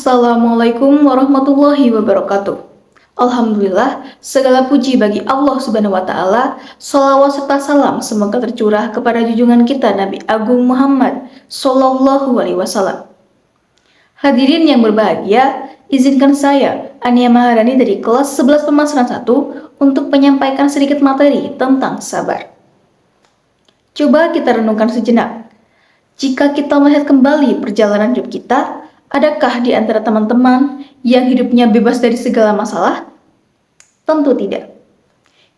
Assalamualaikum warahmatullahi wabarakatuh. Alhamdulillah, segala puji bagi Allah Subhanahu wa Ta'ala. Salawat serta salam semoga tercurah kepada junjungan kita Nabi Agung Muhammad Sallallahu Alaihi Wasallam. Hadirin yang berbahagia, izinkan saya, Ania Maharani dari kelas 11 pemasaran 1 untuk menyampaikan sedikit materi tentang sabar. Coba kita renungkan sejenak. Jika kita melihat kembali perjalanan hidup kita, adakah di antara teman-teman yang hidupnya bebas dari segala masalah? Tentu tidak.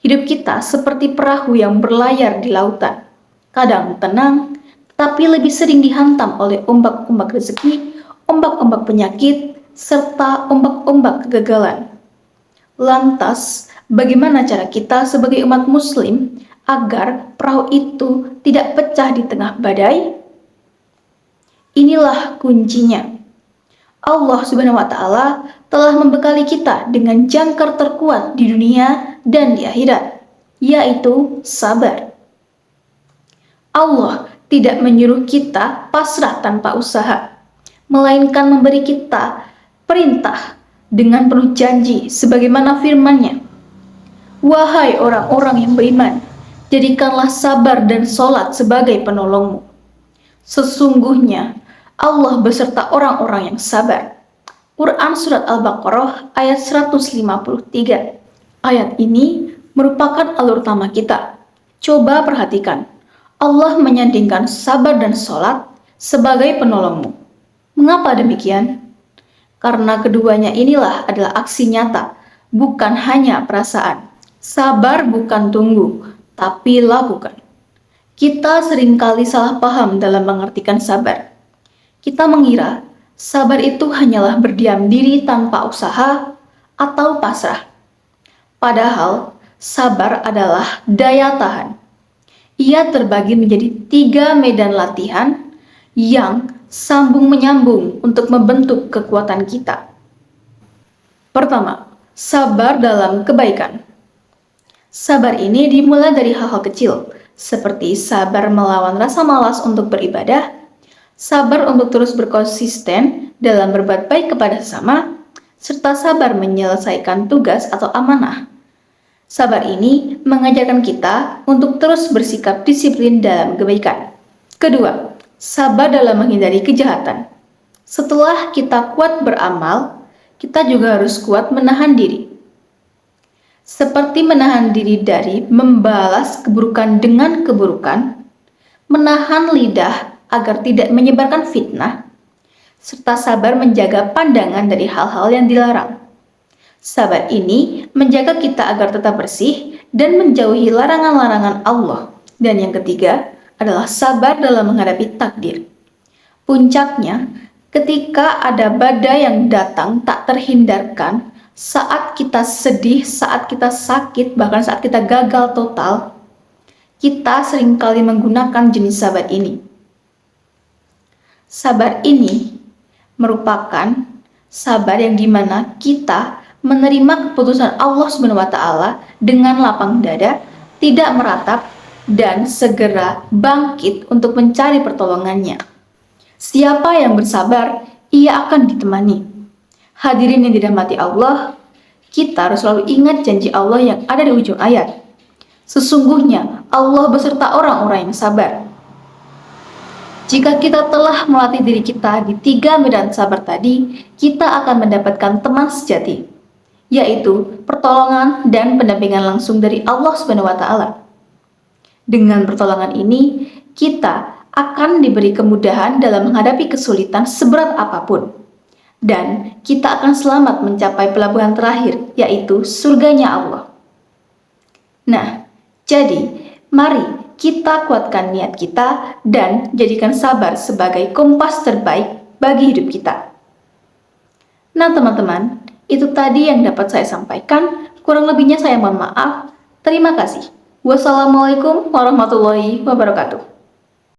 Hidup kita seperti perahu yang berlayar di lautan. Kadang tenang, tapi lebih sering dihantam oleh ombak-ombak rezeki, ombak-ombak penyakit, serta ombak-ombak kegagalan. Lantas, bagaimana cara kita sebagai umat muslim agar perahu itu tidak pecah di tengah badai? Inilah kuncinya. Allah Subhanahu wa Ta'ala telah membekali kita dengan jangkar terkuat di dunia dan di akhirat, yaitu sabar. Allah tidak menyuruh kita pasrah tanpa usaha, melainkan memberi kita perintah dengan penuh janji sebagaimana firman-Nya. Wahai orang-orang yang beriman, jadikanlah sabar dan sholat sebagai penolongmu. Sesungguhnya Allah beserta orang-orang yang sabar. Quran Surat Al-Baqarah ayat 153. Ayat ini merupakan alur utama kita. Coba perhatikan, Allah menyandingkan sabar dan sholat sebagai penolongmu. Mengapa demikian? Karena keduanya inilah adalah aksi nyata, bukan hanya perasaan. Sabar bukan tunggu, tapi lakukan. Kita seringkali salah paham dalam mengartikan sabar. Kita mengira sabar itu hanyalah berdiam diri tanpa usaha atau pasrah. Padahal sabar adalah daya tahan. Ia terbagi menjadi 3 medan latihan yang sambung menyambung untuk membentuk kekuatan kita. Pertama, sabar dalam kebaikan. Sabar ini dimulai dari hal-hal kecil, seperti sabar melawan rasa malas untuk beribadah, sabar untuk terus berkonsisten dalam berbuat baik kepada sesama, serta sabar menyelesaikan tugas atau amanah. Sabar ini mengajarkan kita untuk terus bersikap disiplin dalam kebaikan. Kedua, sabar dalam menghindari kejahatan. Setelah kita kuat beramal, kita juga harus kuat menahan diri. Seperti menahan diri dari membalas keburukan dengan keburukan, menahan lidah agar tidak menyebarkan fitnah, serta sabar menjaga pandangan dari hal-hal yang dilarang. Sabar ini menjaga kita agar tetap bersih dan menjauhi larangan-larangan Allah. Dan yang ketiga adalah sabar dalam menghadapi takdir. Puncaknya, ketika ada badai yang datang tak terhindarkan, saat kita sedih, saat kita sakit, bahkan saat kita gagal total, kita seringkali menggunakan jenis sabar ini. Sabar ini merupakan sabar yang dimana kita menerima keputusan Allah Subhanahu wa Ta'ala dengan lapang dada, tidak meratap, dan segera bangkit untuk mencari pertolongannya. Siapa yang bersabar, ia akan ditemani. Hadirin yang dirahmati Allah, kita harus selalu ingat janji Allah yang ada di ujung ayat. Sesungguhnya Allah beserta orang-orang yang sabar. Jika kita telah melatih diri kita di 3 medan sabar tadi, kita akan mendapatkan teman sejati, yaitu pertolongan dan pendampingan langsung dari Allah Subhanahu wa Ta'ala. Dengan pertolongan ini, kita akan diberi kemudahan dalam menghadapi kesulitan seberat apapun, dan kita akan selamat mencapai pelabuhan terakhir, yaitu surganya Allah. Nah, jadi mari kita kuatkan niat kita dan jadikan sabar sebagai kompas terbaik bagi hidup kita. Nah teman-teman, itu tadi yang dapat saya sampaikan. Kurang lebihnya saya mohon maaf. Terima kasih. Wassalamualaikum warahmatullahi wabarakatuh.